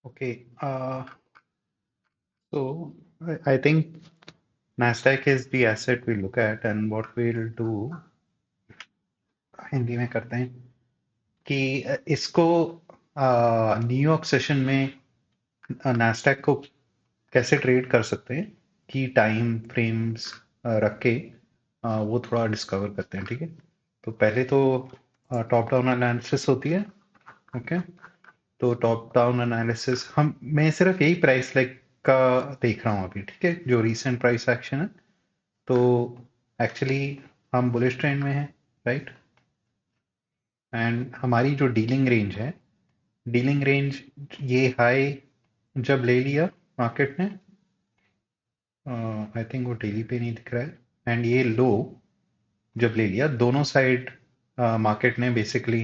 Okay. So I think Nasdaq is the asset we look at, and what we'll do Hindi में करते हैं कि इसको न्यूयॉर्क सेशन में नास्डैक को कैसे ट्रेड कर सकते हैं कि टाइम फ्रेम्स रख के वो थोड़ा डिस्कवर करते हैं, ठीक है। तो पहले तो टॉप डाउन एनालिसिस होती है। ओके। तो टॉप डाउन एनालिसिस हम मैं सिर्फ यही प्राइस लाइक का देख रहा हूँ अभी, ठीक है, जो रीसेंट प्राइस एक्शन है। तो एक्चुअली हम बुलिश ट्रेंड में हैं, राइट। एंड हमारी जो डीलिंग रेंज है, डीलिंग रेंज, ये हाई जब ले लिया मार्केट ने, आई थिंक वो डेली पे नहीं दिख रहा है, एंड ये लो जब ले लिया दोनों साइड, मार्केट ने बेसिकली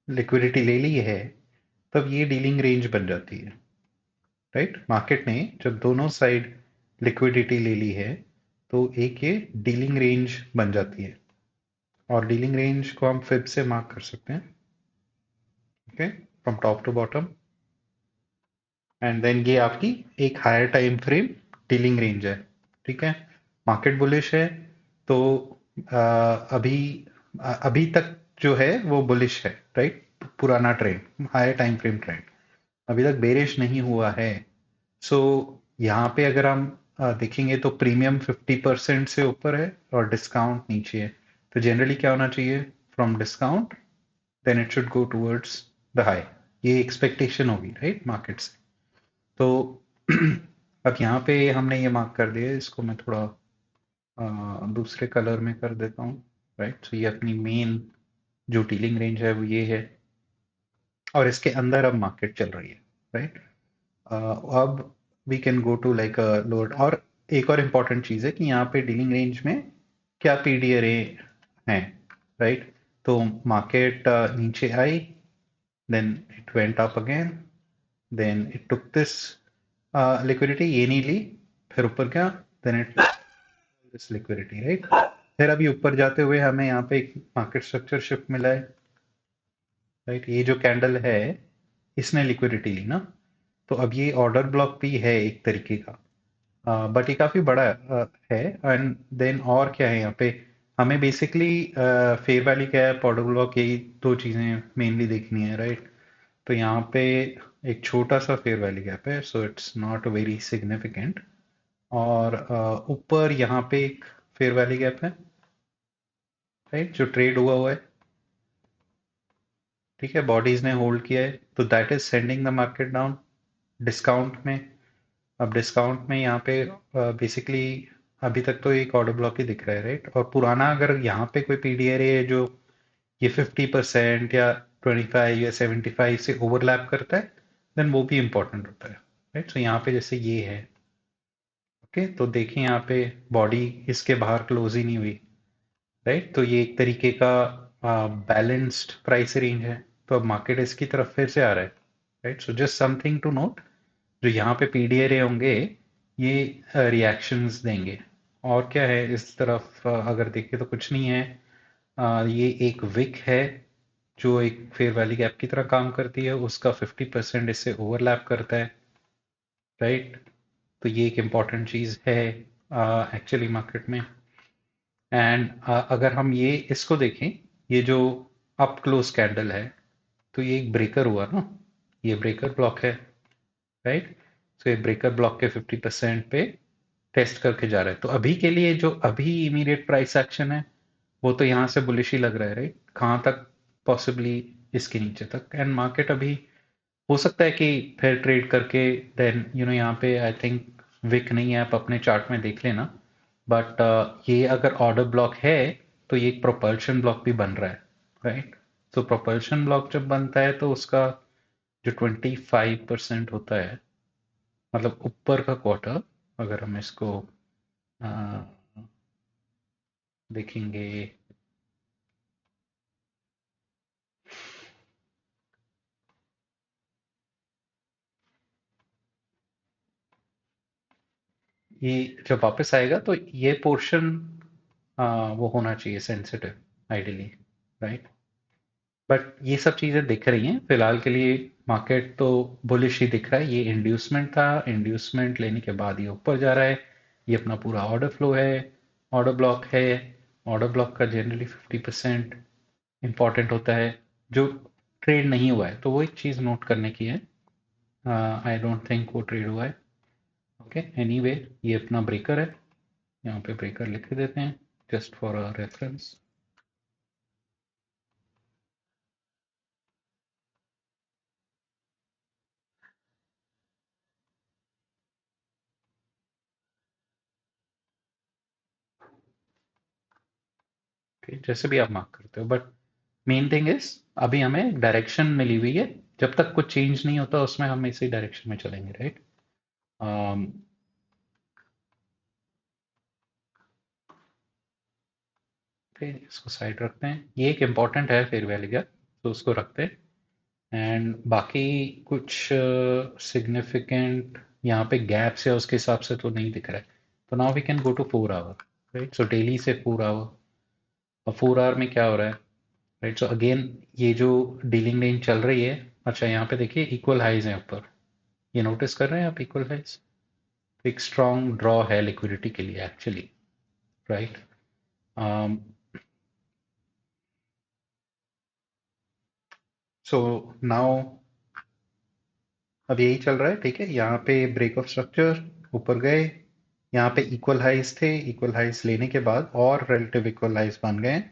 लिक्विडिटी ले ली है, तब ये डीलिंग रेंज बन जाती है, राइट। मार्केट ने जब दोनों साइड लिक्विडिटी ले ली है तो एक ये डीलिंग रेंज बन जाती है, और डीलिंग रेंज को हम फिब से मार्क कर सकते हैं, okay, from top to bottom. And then ये आपकी एक higher time frame dealing range है, ठीक है। मार्केट बुलिश है, तो अभी अभी तक जो है वो बुलिश है, राइट। पुराना trend, higher time frame trend अभी तक बेरिश नहीं हुआ है। सो यहाँ पे अगर हम देखेंगे तो प्रीमियम 50% से ऊपर है और डिस्काउंट नीचे है। तो जनरली क्या होना चाहिए, from discount then it should go towards the high, ये एक्सपेक्टेशन होगी, राइट, मार्केट से। तो अब यहाँ पे हमने ये मार्क कर दिया है, इसको मैं थोड़ा दूसरे कलर में कर देता हूँ, राइट। सो ये अपनी मेन जो डीलिंग रेंज है वो ये है, और इसके अंदर अब मार्केट चल रही है, राइट। अब we can go to like lower, और एक और इम्पॉर्टेंट चीज़ है कि यहाँ पे डीलिंग रेंज में क्या पीडीआरए हैं, राइट। तो मार्केट नीचे आई, then it went up again, then it took this liquidity, ये नहीं ली, फिर ऊपर गया, then it this liquidity, right. फिर अभी ऊपर जाते हुए हमें यहाँ पे एक मार्केट स्ट्रक्चर शिफ्ट मिला है, राइट। ये जो कैंडल है इसने लिक्विडिटी ली ना, तो अब ये ऑर्डर ब्लॉक भी है एक तरीके का, बट ये काफी बड़ा है। एंड देन और क्या है यहाँ पे, हमें basically fair value gap, order block, यही दो चीजें मेनली देखनी है, राइट। तो यहाँ पे एक छोटा सा फेयर वैल्यू गैप है, so it's not very significant. और ऊपर यहाँ पे एक फेयर वैल्यू गैप है, राइट, जो ट्रेड हुआ हुआ है, ठीक है, बॉडीज ने होल्ड किया है, तो that is sending the market down discount में। अब डिस्काउंट में यहाँ पे बेसिकली अभी तक तो एक ऑर्डर ब्लॉक ही दिख रहा है, राइट। और पुराना अगर यहाँ पे कोई पीडीआरए है जो ये 50% या 25 या 75 से ओवरलैप करता है, देन वो भी इंपॉर्टेंट होता है, राइट। सो यहाँ पे जैसे ये है, ओके, तो देखें यहाँ पे बॉडी इसके बाहर क्लोज ही नहीं हुई, राइट। तो ये एक तरीके का बैलेंस्ड प्राइस रेंज है। तो अब मार्केट इसकी तरफ फिर से आ रहा है, right. So just something to note, जो यहाँ पे पीडीआरए होंगे ये रिएक्शंस देंगे। और क्या है इस तरफ, अगर देखें तो कुछ नहीं है। ये एक विक है जो एक फेयर वैल्यू गैप की तरह काम करती है, उसका 50% इससे ओवरलैप करता है, राइट। तो ये एक इम्पॉर्टेंट चीज़ है एक्चुअली मार्केट में। एंड अगर हम ये इसको देखें, ये जो अप क्लोज कैंडल है, तो ये एक ब्रेकर हुआ ना, ये ब्रेकर ब्लॉक है, राइट। तो ये ब्रेकर ब्लॉक के 50% पे टेस्ट करके जा रहा है। तो अभी के लिए जो अभी इमीडिएट प्राइस एक्शन है वो तो यहाँ से बुलिश ही लग रहा है, राइट। कहाँ तक, पॉसिबली इसके नीचे तक। एंड मार्केट अभी हो सकता है कि फिर ट्रेड करके देन यहाँ पे आई थिंक विक नहीं है, आप अपने चार्ट में देख लेना। बट ये अगर ऑर्डर ब्लॉक है तो ये एक प्रोपल्शन ब्लॉक भी बन रहा है, राइट। तो प्रोपल्शन ब्लॉक जब बनता है तो उसका जो 25% होता है, मतलब ऊपर का क्वार्टर, अगर हम इसको अ, देखेंगे, ये जब वापस आएगा तो ये पोर्शन वो होना चाहिए सेंसिटिव आइडियली, राइट। बट ये सब चीजें दिख रही हैं फिलहाल के लिए। मार्केट तो बुलिश ही दिख रहा है। ये इंड्यूसमेंट था, इंड्यूसमेंट लेने के बाद ये ऊपर जा रहा है। ये अपना पूरा ऑर्डर फ्लो है, ऑर्डर ब्लॉक है। ऑर्डर ब्लॉक का जनरली 50% इंपॉर्टेंट होता है जो ट्रेड नहीं हुआ है, तो वो एक चीज नोट करने की है। आई डोंट थिंक वो ट्रेड हुआ है। ओके, एनीवे ये अपना ब्रेकर है। यहाँ पे ब्रेकर लिख देते हैं just for a reference. Okay, जैसे भी आप मार्क करते हो, बट मेन थिंग इज अभी हमें डायरेक्शन मिली हुई है। जब तक कुछ चेंज नहीं होता उसमें हम इसी डायरेक्शन में चलेंगे, राइट। फिर इसको साइड रखते हैं। ये एक इम्पॉर्टेंट है फेयर वैल्यू गैप, तो उसको रखते हैं। एंड बाकी कुछ सिग्निफिकेंट यहाँ पे गैप्स है उसके हिसाब से तो नहीं दिख रहा है। तो now we can go to 4 hour, right. So daily से 4 आवर, और 4 आवर में क्या हो रहा है, राइट। सो अगेन ये जो डीलिंग रेंज चल रही है, अच्छा यहाँ पे देखिए इक्वल हाइज है ऊपर। ये नोटिस कर रहे हैं आप इक्वल हाइज? एक स्ट्रॉन्ग ड्रॉ है लिक्विडिटी के लिए एक्चुअली, राइट। सो नाउ अब यही चल रहा है, ठीक है। यहाँ पे ब्रेक ऑफ स्ट्रक्चर, ऊपर गए, यहाँ पे इक्वल हाइज थे, इक्वल हाइज लेने के बाद और रिलेटिव इक्वल हाइज बन गए,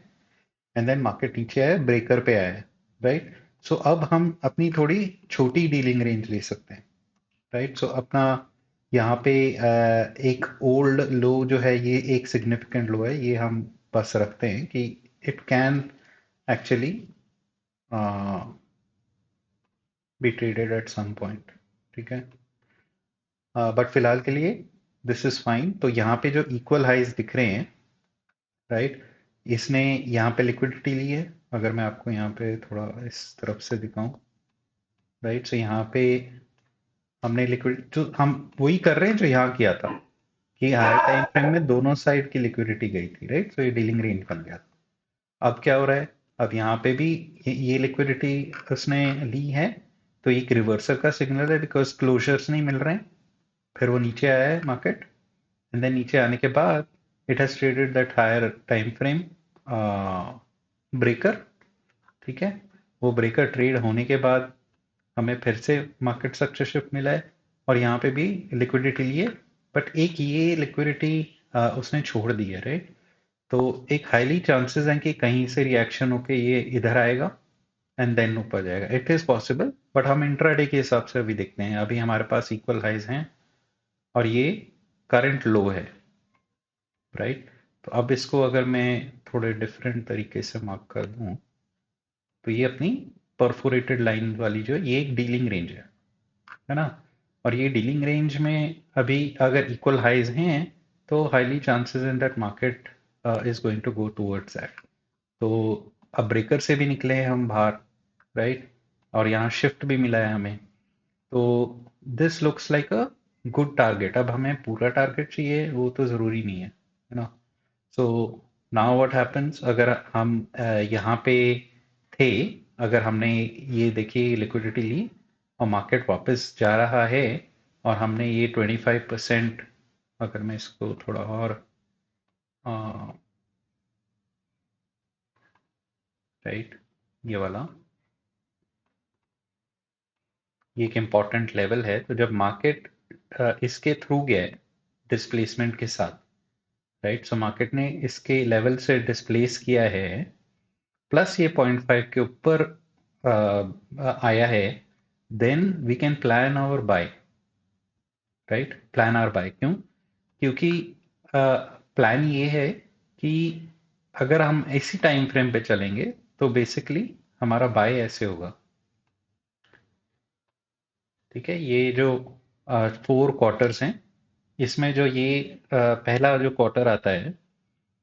एंड देन मार्केट नीचे आया, ब्रेकर पे आया, राइट। सो अब हम अपनी थोड़ी छोटी डीलिंग रेंज ले सकते हैं, राइट। सो अपना यहाँ पे एक ओल्ड लो जो है, ये एक सिग्निफिकेंट लो है, ये हम बस रखते हैं कि it can actually be traded at some point, ठीक है। बट फिलहाल के लिए दिस इज फाइन। तो यहाँ पे जो इक्वल हाइज दिख रहे हैं, राइट, इसने यहाँ पे लिक्विडिटी ली है। अगर मैं आपको यहाँ पे थोड़ा इस तरफ से दिखाऊं, राइट। सो यहाँ पे हमने लिक्विड जो हम वही कर रहे हैं जो यहाँ किया था, कि हायर टाइम फ्रेम में दोनों साइड की लिक्विडिटी गई थी, राइट। सो ये डीलिंग रेंज बन गया। अब क्या हो रहा है, अब यहाँ पे भी ये लिक्विडिटी उसने ली है, तो एक रिवर्सल का सिग्नल है बिकॉज क्लोजर्स नहीं मिल रहे हैं। फिर वो नीचे आया है मार्केट, एंड देन नीचे आने के बाद it has traded that higher time frame breaker, ठीक है। वो ब्रेकर ट्रेड होने के बाद हमें फिर से मार्केट स्ट्रक्चर शिफ्ट मिला है, और यहाँ पे भी लिक्विडिटी लिए, बट एक ये लिक्विडिटी उसने छोड़ दी है, राइट। तो एक हाईली चांसेस हैं कि कहीं से रिएक्शन होके ये इधर आएगा एंड देन ऊपर जाएगा। इट इज पॉसिबल, बट हम इंट्राडे के हिसाब से अभी देखते हैं। अभी हमारे पास इक्वल हाइज हैं और ये करंट लो है, राइट। तो अब इसको अगर मैं थोड़े डिफरेंट तरीके से मार्क कर दूं, तो ये अपनी परफोरेटेड लाइन वाली जो है, ये एक डीलिंग रेंज है ना। और ये डीलिंग रेंज में अभी अगर इक्वल हाइज हैं, तो highly chances in that market is going to go towards that. तो अब ब्रेकर से भी निकले हैं हम बाहर, राइट, और यहाँ शिफ्ट भी मिला है हमें। तो this looks like a good target. अब हमें पूरा टारगेट चाहिए वो तो ज़रूरी नहीं है ना। सो नाउ व्हाट हैपेंस, अगर हम यहाँ पे थे, अगर हमने ये देखिए लिक्विडिटी ली और मार्केट वापस जा रहा है, और हमने ये 25%, अगर मैं इसको थोड़ा और राइट, ये वाला, ये एक इम्पॉर्टेंट लेवल है। तो जब मार्केट इसके थ्रू गया है डिस्प्लेसमेंट के साथ, राइट, सो मार्केट ने इसके लेवल से डिस्प्लेस किया है, प्लस ये 0.5 के ऊपर आया है, then we can plan our buy, right. Plan our buy क्यों? क्योंकि प्लान ये है कि अगर हम इसी टाइम फ्रेम पे चलेंगे, तो बेसिकली हमारा बाय ऐसे होगा, ठीक है। ये जो 4 क्वार्टर्स हैं, इसमें जो ये पहला जो क्वार्टर आता है,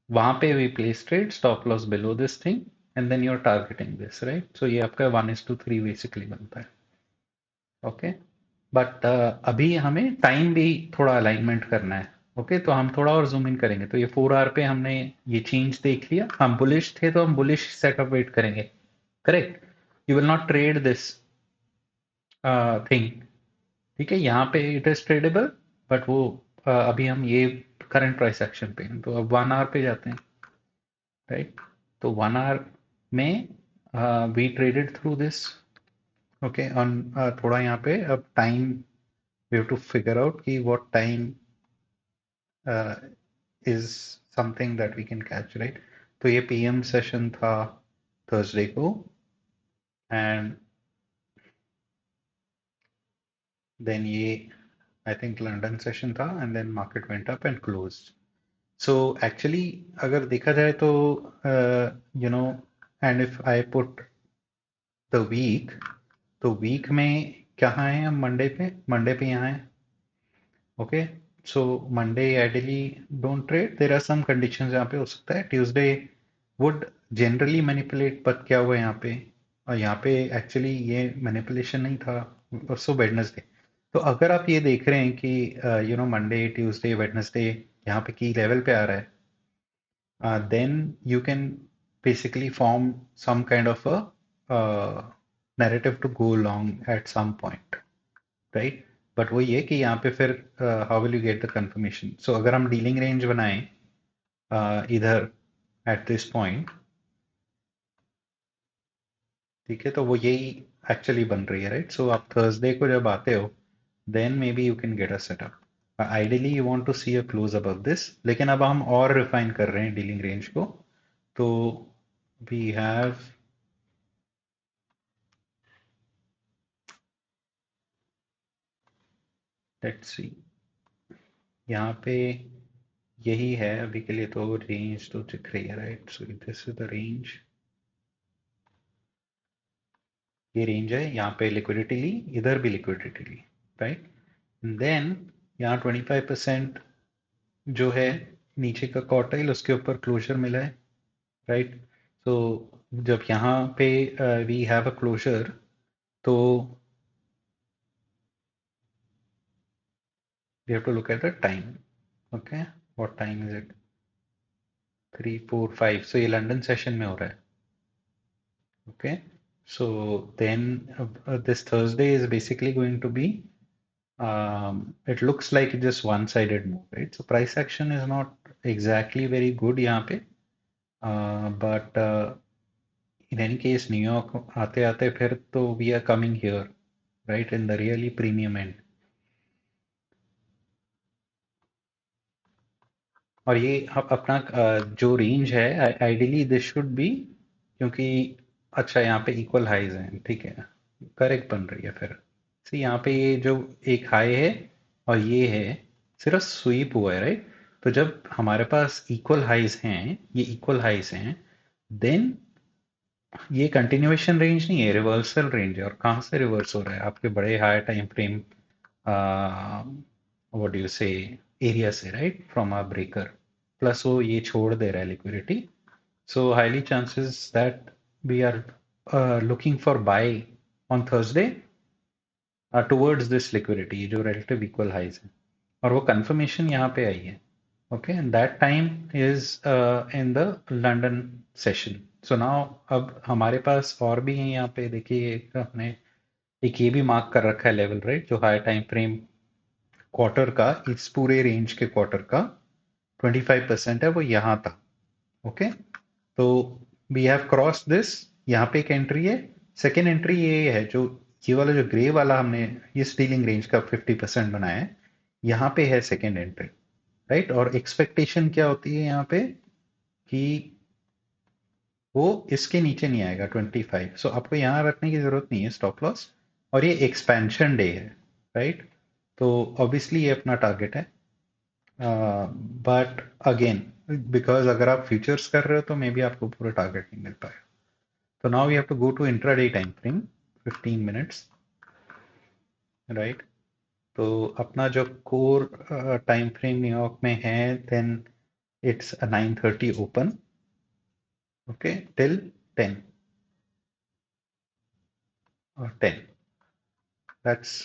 वहां पे we place trade stop loss below this thing, and then you are targeting this, right. So ये आपका 1:3 बेसिकली बनता है, ओके। बट अभी हमें टाइम भी थोड़ा अलाइनमेंट करना है, ओके। तो हम थोड़ा और जूम इन करेंगे। तो ये 4 आवर पे हमने ये चेंज देख लिया, हम बुलिश थे तो हम बुलिश सेटअप वेट करेंगे, correct. You will not trade this thing. ठीक है, यहाँ पे इट इज ट्रेडेबल, बट वो अभी हम ये करंट प्राइस एक्शन पे हैं, तो अब 1 आवर पे जाते हैं, राइट। तो 1 आवर में we traded through this, okay on. थोड़ा यहाँ पे अब time we have to figure out कि what time is something that we can catch, right. तो ये पीएम सेशन था थर्सडे को, एंड देन ये आई थिंक लंदन सेशन था, and then market went up and closed. So actually अगर देखा जाए तो you know, and if I put the week, तो वीक में कहाँ है हम? मंडे पे यहाँ है, okay. So Monday ideally don't trade, there are some conditions यहाँ पे हो सकता है Tuesday would generally manipulate, but क्या हुआ यहाँ पे, और यहाँ पे एक्चुअली ये मैनिपुलेशन नहीं था, परसों वेडनेसडे। तो अगर आप ये देख रहे हैं कि मंडे ट्यूसडे वेडनेसडे यहाँ पे की लेवल पे आ रहा है, then you can basically form some kind of a narrative to go along at some point, right? But वो ये कि यहाँ पे फिर how will you get the confirmation? So अगर हम डीलिंग रेंज बनाएं इधर एट दिस पॉइंट, ठीक है, तो वो यही एक्चुअली बन रही है, राइट। सो आप थर्सडे को जब आते हो, then maybe you can get a setup. Ideally you want to see a close above this, लेकिन अब हम और रिफाइन कर रहे हैं डीलिंग रेंज को। तो वी हैव, लेट्स सी, यहाँ पे यही है अभी के लिए, तो रेंज तो दिख रही है, right. So this is the range, ये रेंज है, यहाँ पे लिक्विडिटी ली, इधर भी लिक्विडिटी ली, राइट। देन यहाँ 25% जो है नीचे का क्वार्टाइल, उसके ऊपर क्लोजर मिला है, राइट। तो जब यहाँ पे वी हैव अ क्लोजर, तो we have to look at the time, okay. What time is it? 3:45, so ये लंदन सेशन में हो रहा है, okay. So then this Thursday is basically going to be, it looks like just one-sided move, right? So price action is not exactly very good यहाँ पे, but in any case New York आते आते फिर तो we are coming here, right, in the really premium end। और ये अपना जो रेंज है, आइडियली दिस शुड बी, क्योंकि अच्छा यहाँ पे इक्वल हाईज हैं, ठीक है, करेक्ट बन रही है फिर। सी यहाँ पे ये जो एक हाई है और ये है, सिर्फ स्वीप हुआ है, राइट। तो जब हमारे पास इक्वल हाईज हैं, ये इक्वल हाईज हैं, देन ये कंटिन्यूएशन रेंज नहीं है, रिवर्सल रेंज है। और कहाँ से रिवर्स हो रहा है? आपके बड़े high time frame, what do you say, area से, right, from a breaker, plus वो ये छोड़ दे रहा है liquidity. So highly chances that we are looking for buy on Thursday towards this liquidity जो रिलेटिव इक्वल हाइज है, और वो कंफर्मेशन यहाँ पे आई है, okay. And that time is in the London session. So now अब हमारे पास और भी हैं यहाँ पे, देखिए हमने एक ये भी मार्क कर रखा है लेवल, राइट, जो हाई टाइम फ्रेम क्वार्टर का, इस पूरे रेंज के क्वार्टर का 25% है, वो यहाँ था, ओके। तो वी हैव क्रॉस दिस, यहाँ पे एक एंट्री है। सेकेंड एंट्री ये है, जो ये वाला जो ग्रे वाला हमने ये स्टीलिंग रेंज का 50% बनाया है, यहाँ पे है सेकेंड एंट्री, राइट। और एक्सपेक्टेशन क्या होती है यहाँ पे कि वो इसके नीचे नहीं आएगा 25। सो आपको यहाँ रखने की जरूरत नहीं है स्टॉप लॉस, और ये एक्सपेंशन डे है, राइट। तो ऑब्वियसली ये अपना टारगेट है, बट अगेन बिकॉज अगर आप फ्यूचर्स कर रहे हो तो मे बी आपको पूरा टारगेट नहीं मिल पाएगा। तो now we have to go to intraday time frame, 15 minutes, right. तो अपना जो कोर टाइम फ्रेम न्यूयॉर्क में है, then it's 9:30 open, okay, till 10 और 10, that's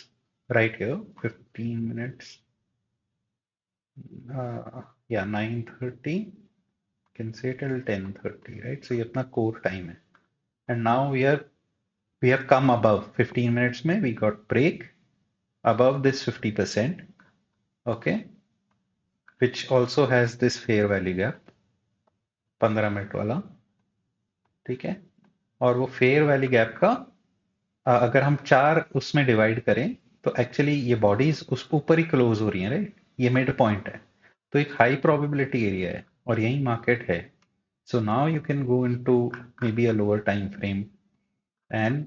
right here, 15 minutes, yeah, 9:30, can say till 10:30, right? So ये अपना core time है, and now we are We have come above 15 minutes में we got break above this 50%, okay, which also has this fair value gap 15 minute वाला, ठीक है। और वो fair value gap का अगर हम 4 उसमें डिवाइड करें तो एक्चुअली ये बॉडीज उस ऊपर ही क्लोज हो रही हैं, राइट। ये मिड पॉइंट है, तो एक हाई प्रोबेबिलिटी एरिया है और यही मार्केट है। So now you can go into maybe a lower time frame and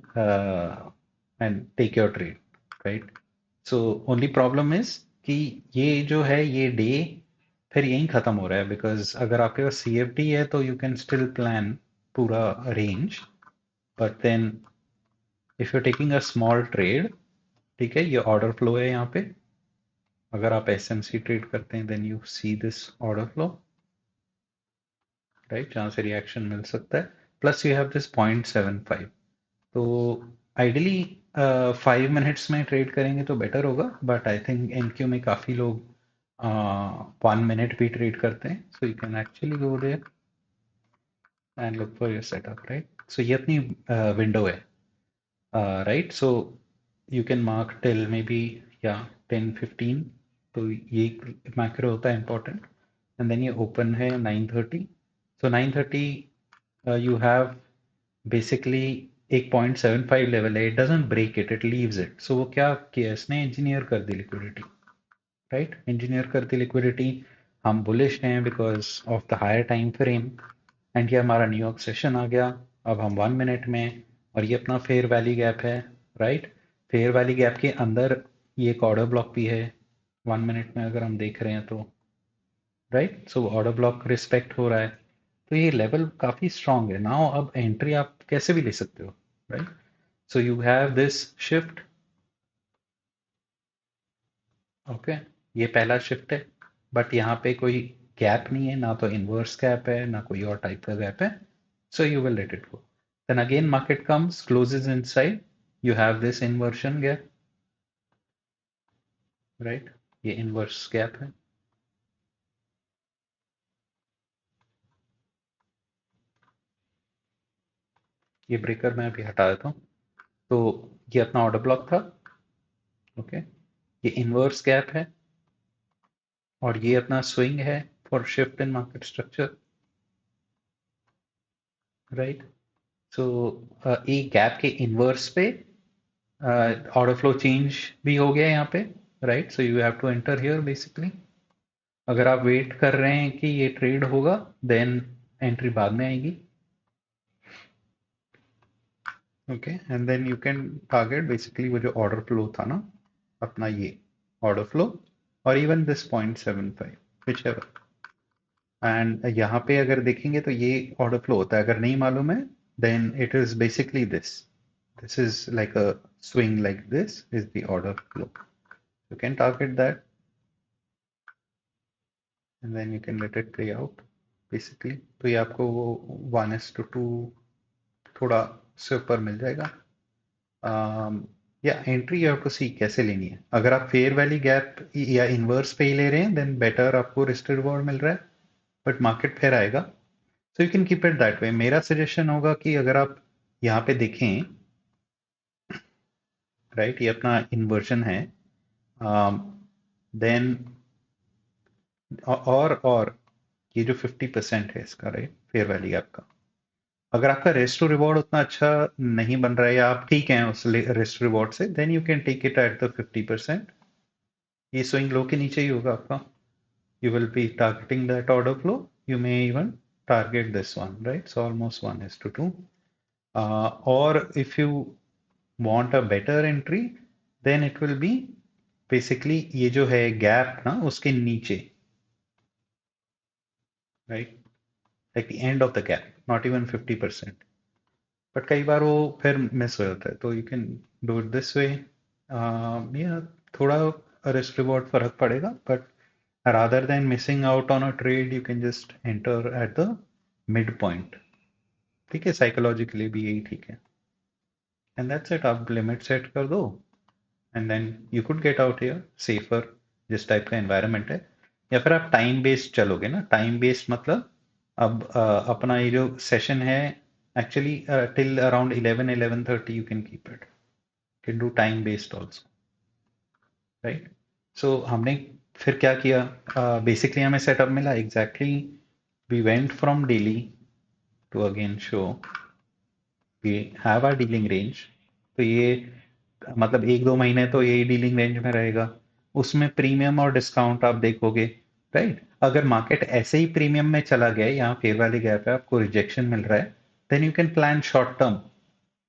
take your trade, right. So only problem is कि ये जो है ये डे फिर यहीं खत्म हो रहा है, बिकॉज अगर आपके पास सीएफडी है तो यू कैन स्टिल प्लान पूरा range, but then if you taking a small trade, ठीक है, ये ऑर्डर फ्लो है यहाँ पे। अगर आप एसएमसी ट्रेड करते हैं then you see this order flow, right, जहाँ से रिएक्शन मिल सकता है। Plus you have this 0.75। तो आइडियली 5 मिनट्स में ट्रेड करेंगे तो बेटर होगा, बट आई थिंक एनक्यू में काफ़ी लोग 1 मिनट भी ट्रेड करते हैं, so you can actually go there and look for your setup, right. So ये अपनी विंडो है, right. So you can mark till maybe या 10-15, तो ये मैक्रो होता है इंपॉर्टेंट। एंड देन ये ओपन है 9:30, सो 9:30 यू हैव बेसिकली एक 0.75 लेवल है, it doesn't break it, it leaves it. So वो क्या किया इसने, इंजीनियर कर दी लिक्विडिटी, राइट, इंजीनियर कर दी लिक्विडिटी। हम बुलिश हैं because of the higher time frame, and ये हमारा न्यूयॉर्क सेशन आ गया। अब हम 1 मिनट में, और ये अपना फेयर वैली गैप है, राइट। फेयर वैली गैप के अंदर ये एक ऑर्डर ब्लॉक भी है 1 मिनट में अगर हम देख रहे हैं तो, right. So order block respect हो रहा है, तो ये लेवल काफी स्ट्रांग है। नाउ अब एंट्री आप कैसे भी ले सकते हो, right. So you have this shift, okay, ये पहला शिफ्ट है, बट यहाँ पे कोई गैप नहीं है, ना तो इनवर्स गैप है ना कोई और टाइप का गैप है, so you will let it go. Then again market comes, closes inside, you have this inversion gap, right, ये inverse gap है। ये ब्रेकर मैं अभी हटा देता हूँ। तो ये अपना ऑर्डर ब्लॉक था, ओके, ये इनवर्स गैप है, और ये अपना स्विंग है for shift in market structure, right. So एक गैप के इनवर्स पे ऑर्डर फ्लो चेंज भी हो गया यहाँ पे, right. So you have to enter here basically. अगर आप वेट कर रहे हैं कि ये ट्रेड होगा देन एंट्री बाद में आएगी, okay. And then you can target basically वो जो ऑर्डर फ्लो था ना अपना, ये ऑर्डर फ्लो, और even this 0.75 whichever. And यहाँ पे अगर देखेंगे तो ये ऑर्डर फ्लो होता है, अगर नहीं मालूम है then it is basically this is like a swing, like this is the order flow, you can target that and then you can let it play out basically। तो ये आपको वो 1:2 थोड़ा से ऊपर मिल जाएगा। या एंट्री यू हैव टू सी कैसे लेनी है। अगर आप फेयर वैली गैप या इनवर्स पे ही ले रहे हैं देन बेटर, आपको रिस्क रिवॉर्ड मिल रहा है, बट मार्केट फिर आएगा, सो you can keep it that way. मेरा सजेशन होगा कि अगर आप यहाँ पे देखें, राइट, ये अपना इन्वर्जन है, देन और ये जो 50% है इसका, राइट, फेयर वैली गैप का, अगर आपका रेस्ट टू रिवॉर्ड उतना अच्छा नहीं बन रहा है या आप ठीक हैं उस रेस्ट रिवॉर्ड से, then you can take it at the 50%। ये स्विंग लो के नीचे ही होगा आपका, you will be targeting that order flow, you may even target this one, right, so almost 1:2, or if you want a better entry then it will be basically ये जो है gap ना उसके नीचे, right, like the end of the gap, not even 50%, but कई बार वो फिर miss हो जाता है, तो you can do it this way. या थोड़ा रिस्क रिवॉर्ड फर्क पड़ेगा, but rather than missing out on a trade you can just enter at the midpoint, ठीक है, साइकोलॉजिकली भी यही ठीक है। एंड दैट्स इट, आप लिमिट सेट कर दो and then you could get out here safer, जिस टाइप का एनवायरनमेंट है। या फिर आप टाइम बेस्ड चलोगे ना, टाइम बेस्ड मतलब अब अपना ये जो सेशन है Actually, till around 11:30 you can keep it. You can do time based also, right? So हमने फिर क्या किया? Basically हमें setup मिला exactly. We went from daily to again show we have our dealing range. तो ये मतलब 1-2 महीने तो यही डीलिंग रेंज में रहेगा. उसमें प्रीमियम और डिस्काउंट आप देखोगे, राइट? अगर मार्केट ऐसे ही प्रीमियम में चला गया, यहाँ फेयर वैल्यू गैप है, आपको रिजेक्शन मिल रहा है, then you can plan short term.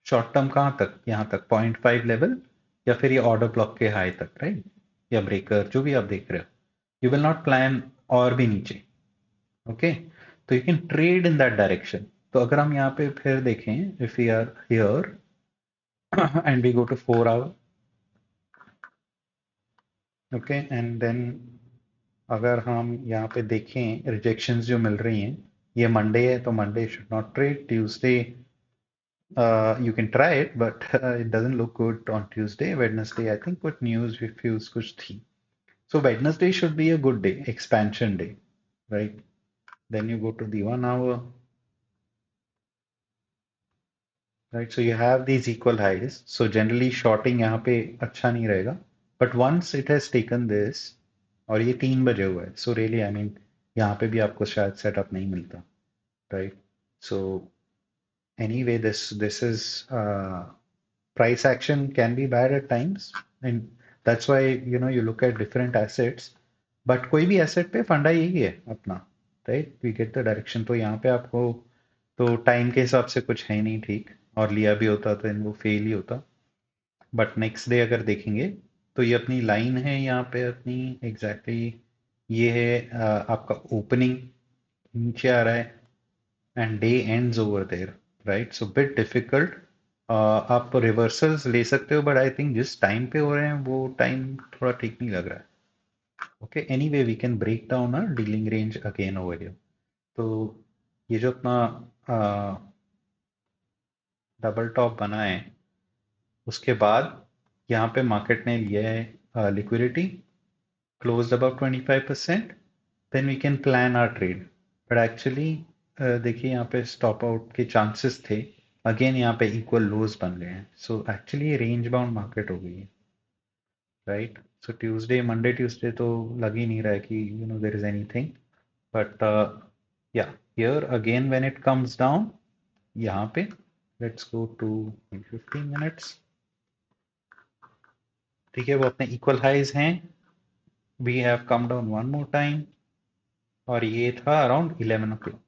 Short term कहाँ तक? यहाँ तक 0.5 लेवल, या फिर ये ऑर्डर ब्लॉक के हाई तक, राइट? या ब्रेकर, जो भी आप देख रहे हो. यू विल नॉट प्लान और भी नीचे. ओके, तो you can trade in that direction. तो अगर हम यहाँ पे फिर देखें, if we are here and we go to 4 hour, okay, and then अगर हम यहाँ पे देखें रिजेक्शंस जो मिल रही हैं, ये मंडे है तो Monday should not trade. Tuesday you can try it, but it doesn't look good on Tuesday. Wednesday, I think what news reviews kuch thi. So Wednesday should be a good day, expansion day, right? Then you go to the 1 hour, right? So you have these equal highs. So generally shorting यहाँ पे अच्छा नहीं रहेगा. But once it has taken this, और ये 3 बजे हुआ है, so really I mean यहाँ पे भी आपको शायद setup नहीं मिलता, right? So anyway, this is price action can be bad at times, and that's why you look at different assets. But कोई भी asset पे फंडा यही है अपना, right? We get the direction. तो यहाँ पे आपको तो टाइम के हिसाब से कुछ है नहीं ठीक, और लिया भी होता तो वो फेल ही होता. बट नेक्स्ट डे अगर देखेंगे तो ये अपनी लाइन है यहाँ पे अपनी एग्जैक्टली ये है. आपका ओपनिंग नीचे आ रहा है and day ends over there, right? So bit difficult. आप रिवर्सल्स ले सकते हो, बट आई थिंक जिस टाइम पे हो रहे हैं वो टाइम थोड़ा ठीक नहीं लग रहा है. Okay, anyway we can break down a dealing range again over here. तो ये जो अपना डबल टॉप बना है, उसके बाद यहाँ पे मार्केट ने लिया है liquidity, closed above 25%, then we can plan our trade. But actually देखिए यहाँ पे स्टॉप आउट के चांसेस थे. अगेन यहाँ पे इक्वल लोज बन गए हैं. सो एक्चुअली ये रेंज बाउंड मार्केट हो गई है, right? So Tuesday, Monday Tuesday तो लग ही नहीं रहा है कि देयर इज एनीथिंग. बट या here again when it comes down, यहाँ पे लेट्स गो टू 15 मिनट्स. ठीक है, वो अपने इक्वल हाइज हैं. We have come down one more time, और ये था around 11 o'clock,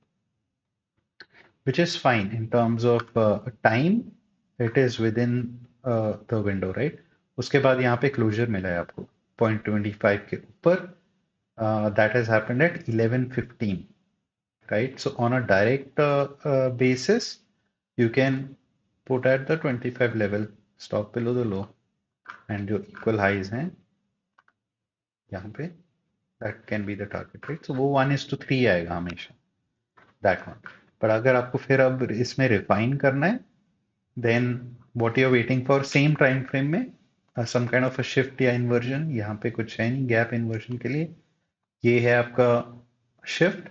which is fine in terms of time. It is within the window, right? उसके बाद यहाँ पे क्लोजर मिला है आपको 0.25 के ऊपर. That has happened at 11:15, right? So on a direct basis, you can put at the 25 level, stop below the low, and जो equal highs हैं यहाँ पे, that can be the target, right? So वो 1:3 आएगा हमेशा, that one. पर अगर आपको फिर अब इसमें रिफाइन करना है, then what you are waiting for same time frame में some kind of a shift या इन्वर्जन. यहाँ पे कुछ है नहीं गैप इन्वर्जन के लिए. ये है आपका शिफ्ट,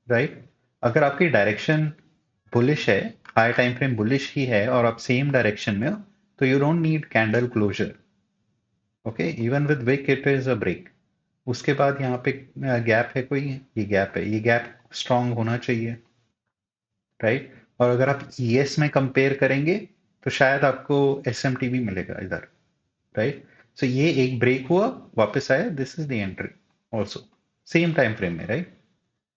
राइट? अगर आपकी डायरेक्शन बुलिश है, हाई टाइम फ्रेम बुलिश ही है, और आप सेम डायरेक्शन में हो, तो you don't need candle closure. Okay, even with wick it is a break. उसके बाद यहाँ पे गैप है कोई, ये गैप है, ये गैप स्ट्रांग होना चाहिए, राइट? और अगर आप ईएस में कंपेयर करेंगे तो शायद आपको एसएमटी भी मिलेगा इधर, राइट? सो ये एक ब्रेक हुआ, वापस आया, this is the entry also, same time frame में, राइट?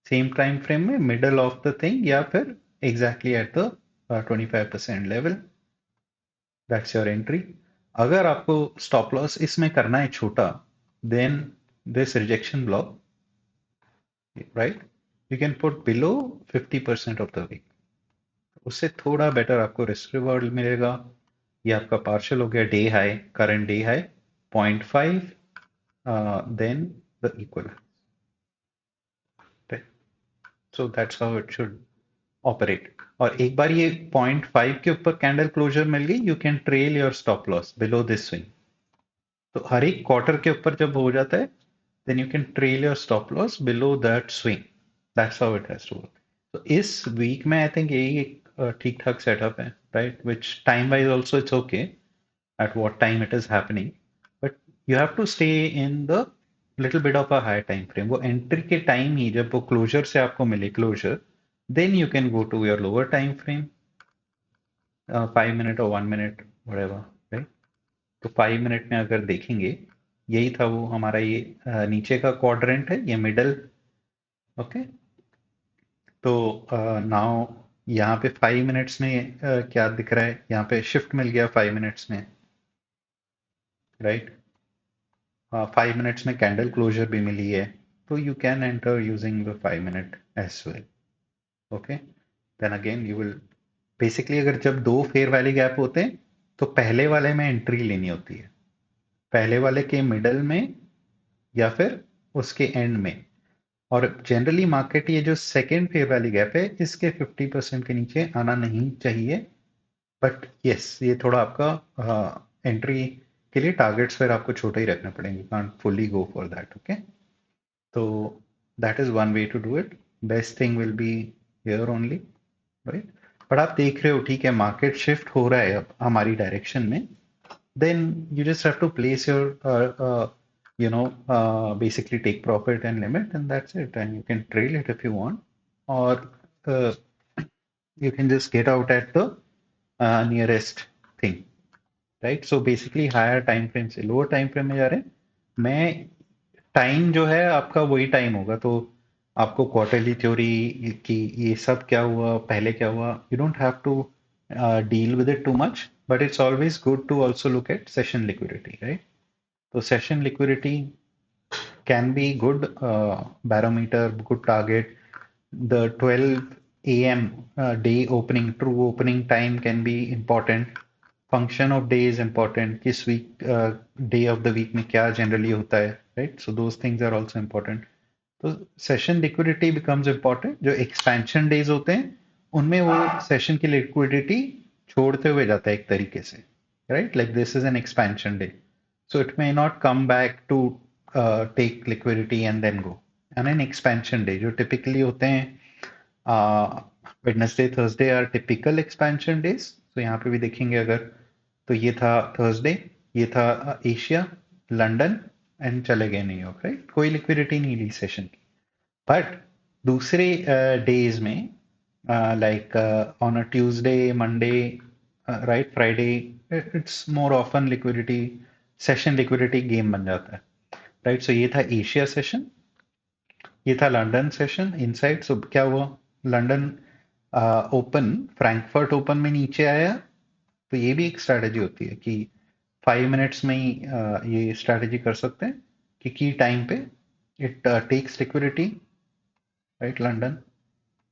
सेम टाइम फ्रेम में मिडल ऑफ द थिंग, या फिर exactly at the 25% level, that's your entry. अगर आपको स्टॉप लॉस इसमें करना है छोटा, then this rejection block, right, you can put below 50% of the week. उससे थोड़ा बेटर आपको रिस्क रिवॉर्ड मिलेगा. ये आपका पार्शियल हो गया day high, current day high 0.5, then the equal. So that's how it should operate. और एक बार ये 0.5 के ऊपर कैंडल क्लोजर मिल गई, you can trail your stop loss below this swing. तो हर एक क्वार्टर के ऊपर जब हो जाता है, then you can trail your stop loss below that swing. That's how it has to work. तो इस वीक में आई थिंक यही एक ठीक ठाक सेटअप है, right, which time wise also it's okay at what time it is happening, but you have to stay in the little bit of a higher time frame. वो entry के time ही जब वो closure से आपको मिले closure, then you can go to your lower time frame, 5 minute or 1 minute whatever, right? तो 5 minute में अगर देखेंगे, यही था वो हमारा ये नीचे का क्वाड्रेंट है, ये मिडल, ओके। तो नाउ यहाँ पे 5 मिनट्स में क्या दिख रहा है, यहाँ पे शिफ्ट मिल गया 5 मिनट्स में, राइट। 5 मिनट्स में कैंडल क्लोजर भी मिली है, तो you can enter using the 5 minute as well, okay. Then again you will basically, अगर जब दो फेयर वैली गैप होते हैं तो पहले वाले में एंट्री लेनी होती है, पहले वाले के मिडल में या फिर उसके एंड में। और जनरली मार्केट ये जो सेकेंड फेयर वैली गैप है इसके 50% के नीचे आना नहीं चाहिए, बट यस ये थोड़ा आपका एंट्री के लिए टारगेट्स फिर आपको छोटे ही रखने पड़ेंगे, can't fully go for that, okay. तो that is one way to do it, best thing will be here only, right. But आप देख रहे हो, ठीक है, मार्केट शिफ्ट हो रहा है अब हमारी डायरेक्शन में, then you just have to place your basically take profit and limit, and that's it, and you can trail it if you want, or uh, you can just get out at the nearest thing, right? So basically higher time frame से lower time frame में जा रहे हैं, मैं time जो है आपका वही टाइम होगा, तो आपको क्वार्टरली थ्योरी की ये सब क्या हुआ पहले क्या हुआ, you don't have to deal with it too much, but it's always good to also look at session liquidity, right. तो session liquidity can be good barometer, good target. The 12 a.m. Day opening, true opening time can be important. Function of day is important. किस week day of the week में क्या generally होता है, right? So those things are also important. तो session liquidity becomes important. जो expansion days होते हैं उनमें वो सेशन की लिक्विडिटी छोड़ते हुए जाता है एक तरीके से, right? Like this is an expansion day. So it may not come back to take liquidity and then go. And an expansion day, जो typically होते हैं Wednesday, Thursday are typical expansion days. तो यहाँ पे भी देखेंगे अगर, तो ये था थर्सडे, ये था एशिया, लंदन एंड चले गए न्यूयॉर्क, राइट। कोई लिक्विडिटी नहीं ली सेशन की। बट दूसरे डेज में like on a Tuesday, Monday, right, Friday, it's more often liquidity, session liquidity game बन जाता है, राइट। सो ये था एशिया सेशन, ये था लंदन सेशन इनसाइड। सो क्या हुआ, लंदन ओपन, फ्रैंकफर्ट ओपन में नीचे आया, तो ये भी एक स्ट्रैटेजी होती है कि 5 मिनट्स में ही ये स्ट्रैटेजी कर सकते हैं कि की टाइम पे it takes liquidity, right, London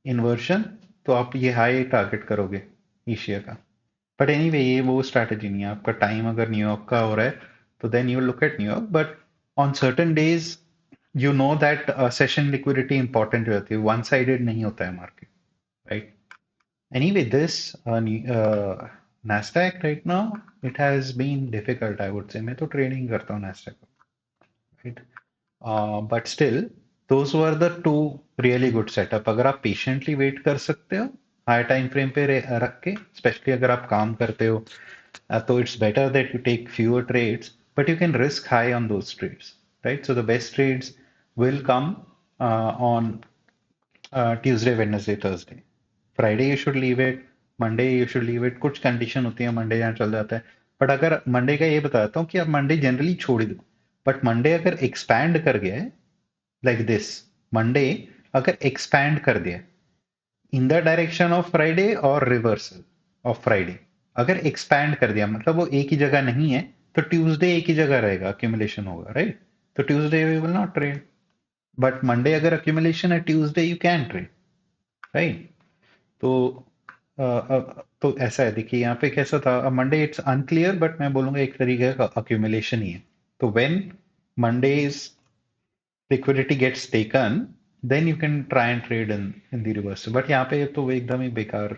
inversion, तो आप ये हाई टारगेट करोगे एशिया का। बट एनीवे ये वो स्ट्रैटेजी नहीं है, आपका टाइम अगर न्यूयॉर्क का हो रहा है तो then you look at New York, but on certain days you know that session liquidity important रहती है, वन साइडेड नहीं होता है market, right. Anyway this Nasdaq right now, it has been difficult, I would say. मैं तो trading करता हूँ Nasdaq, right? But still, those were the two really good setup. अगर आप patiently wait कर सकते हो हाई टाइम फ्रेम पे रख के, स्पेशली अगर आप काम करते हो, so it's better that you take fewer trades, but you can risk high on those trades, right? So the best trades will come on Tuesday, Wednesday, Thursday. Friday you should leave it, Monday you should leave it. कुछ condition होती है Monday यहाँ चल जाता है, but अगर Monday का ये बताता हूँ कि आप मंडे जनरली छोड़ दो, बट मंडे अगर एक्सपैंड कर गया है लाइक दिस, मंडे अगर एक्सपैंड कर दिया in the direction of Friday और रिवर्सल ऑफ फ्राइडे, अगर एक्सपैंड कर दिया मतलब वो एक ही जगह नहीं है, तो ट्यूसडे एक ही जगह रहेगा, अक्यूमुलेशन होगा, राइट। तो Tuesday we will not trade, but Monday अगर अक्यूमुलेशन है, Tuesday you can trade, right. तो तो ऐसा है, देखिए यहाँ पे कैसा था, मंडे इट्स अनक्लियर, बट मैं बोलूंगा एक तरीके का अक्यूमुलेशन ही है। तो when Mondays liquidity gets taken, then you can try and trade in the reverse, but यहाँ पे तो वो एकदम ही बेकार,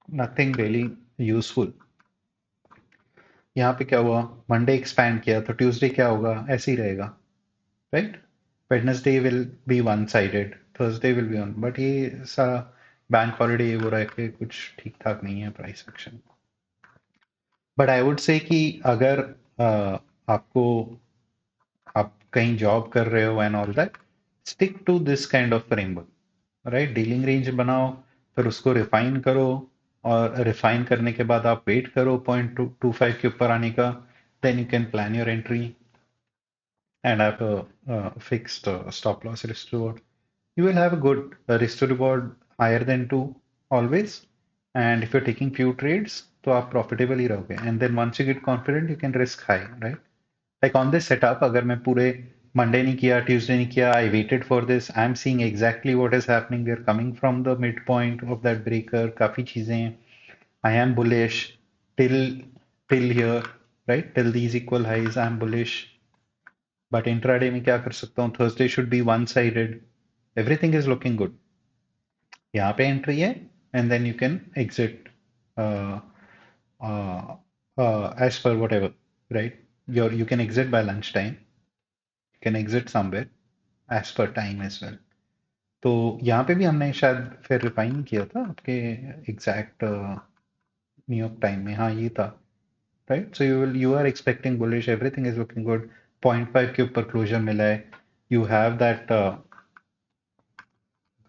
nothing really useful। यहाँ पे क्या हुआ, मंडे एक्सपैंड किया तो ट्यूसडे क्या होगा, ऐसे ही रहेगा, right. Wednesday will be one sided, Thursday will be on, but ये सा बैंक हॉलीडे ये वो रह के कुछ ठीक ठाक नहीं है price action. But I would say कि अगर आपको आप कहीं जॉब कर रहे हो and all that, stick to this kind of framework, right? Dealing range बनाओ, फिर उसको रिफाइन करो, और रिफाइन करने के बाद आप वेट करो 0.25 के ऊपर आने का, then you can plan your entry and have a fixed stop loss risk reward. You will have a good risk to reward higher than 2 always. And if you're taking few trades, तो आप profitable ही रहोगे. And then once you get confident, you can risk high, right? Like on this setup, अगर मैं पूरे Monday नहीं किया, Tuesday नहीं किया, I waited for this. I'm seeing exactly what is happening. We are coming from the midpoint of that breaker. काफी चीजें हैं. I am bullish till till here, right? Till these equal highs, I'm bullish. But intraday में क्या कर सकता हूँ? Thursday should be one sided, everything is looking good, यहाँ पे एंट्री है, and then you can exit as per whatever, right? Your you can exit by lunch time, you can exit somewhere as per time as well. तो यहाँ पे भी हमने शायद फिर रिफाइन किया था आपके एग्जैक्ट न्यूयॉर्क टाइम में, हाँ ये था, right? So you are expecting bullish, everything is looking good, 0.5 के ऊपर क्लोजर मिला है, यू हैव दैट,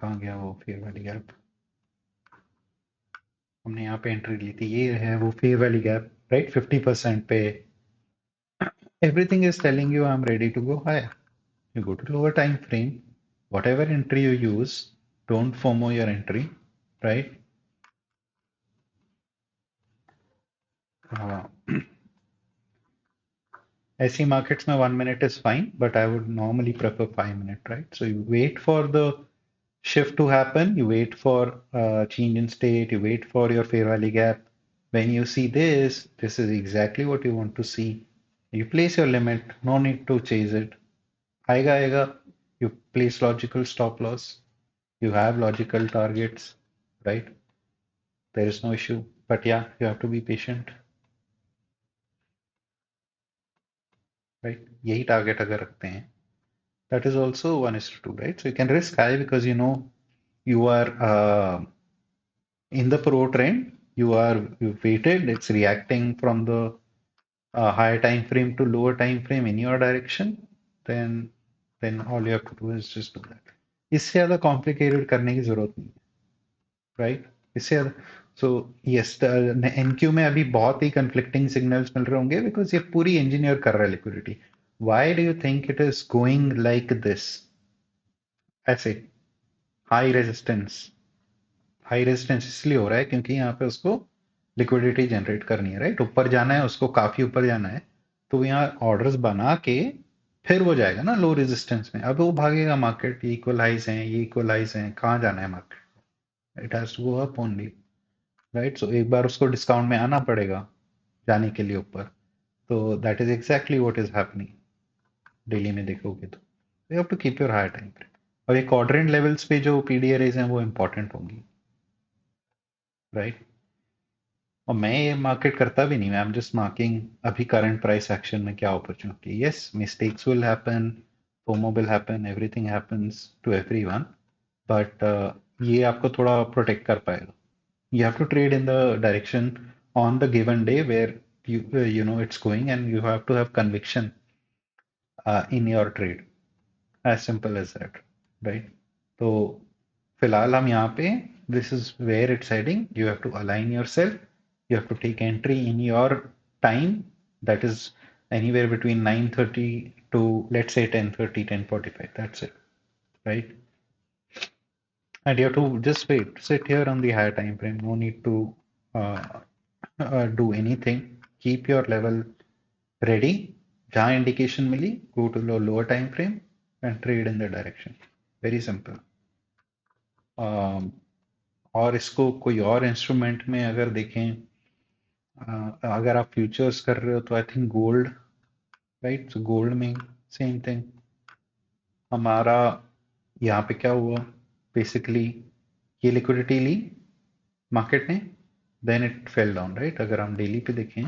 कहाँ गया वो फेयर वाली गैप? हमने यहाँ पे एंट्री ली थी, ये है वो फेयर वाली गैप, राइट? 50% पे everything is telling you I am ready to go higher. You go to lower time frame, whatever entry you use, don't FOMO your entry, right? Uh, ऐसी markets में 1 minute is fine, but I would normally prefer 5 minute, right? So you wait for the shift to happen, you wait for change in state, you wait for your fair value gap. When you see this, this is exactly what you want to see. You place your limit, no need to chase it. आएगा, you place logical stop loss, you have logical targets, right? There is no issue. But yeah, you have to be patient, right? यही target अगर रखते हैं, that is also 1:2, right? So you can risk high because you know you are in the pro trend. You waited. It's reacting from the higher time frame to lower time frame in your direction. Then all you have to do is just do that. इससे ज़्यादा complicated करने की जरूरत नहीं है, right? इससे so yes, NQ में अभी बहुत ही कंफ्लिक्टिंग सिग्नल्स मिल रहे होंगे बिकॉज ये पूरी इंजीनियर कर रहा है liquidity. Why do you think it is going like this? ऐसे हाई रेजिस्टेंस, हाई रेजिस्टेंस इसलिए हो रहा है क्योंकि यहाँ पे उसको लिक्विडिटी जनरेट करनी है, राइट? ऊपर जाना है उसको, काफी ऊपर जाना है, तो यहाँ ऑर्डर्स बना के फिर वो जाएगा ना लो रेजिस्टेंस में. अब वो भागेगा मार्केट, ये इक्वल हाइज हैं, ये इक्वल हाइज हैं, कहाँ जाना है market? It has to go up only, right? So एक बार उसको डिस्काउंट में आना पड़ेगा जाने के लिए ऊपर. तो that is exactly what is happening. Daily में देखोगे तो you have to keep your higher time frame, और ये क्वाड्रेंट लेवल्स पे जो पीडीए रेज हैं वो इंपॉर्टेंट होंगी, राइट? और मैं ये मार्केट करता भी नहीं, मैं आई एम जस्ट मार्किंग अभी करंट प्राइस एक्शन में क्या opportunity. Yes, mistakes will happen, FOMO will happen, everything happens to everyone, but ये आपको थोड़ा प्रोटेक्ट कर पाएगा. You have to trade in the direction on the given day where you know it's going, and you have to have conviction in your trade. As simple as that, right? तो फिलहाल हम यहाँ पे, this is where it's heading. You have to align yourself. You have to take entry in your time, that is anywhere between 9:30 to let's say 10:30, 10:45. That's it, right? And you have to just wait, sit here on the higher time frame. No need to uh, do anything. Keep your level ready. जहाँ indication मिली, go to the lower time frame and trade in the direction. Very simple. और इसको कोई और instrument में अगर देखें, अगर आप फ्यूचर्स कर रहे हो तो I think gold, right? So gold में सेम थिंग. हमारा यहाँ पे क्या हुआ बेसिकली, ये लिक्विडिटी ली मार्केट ने, then it fell down, right? अगर हम डेली पे देखें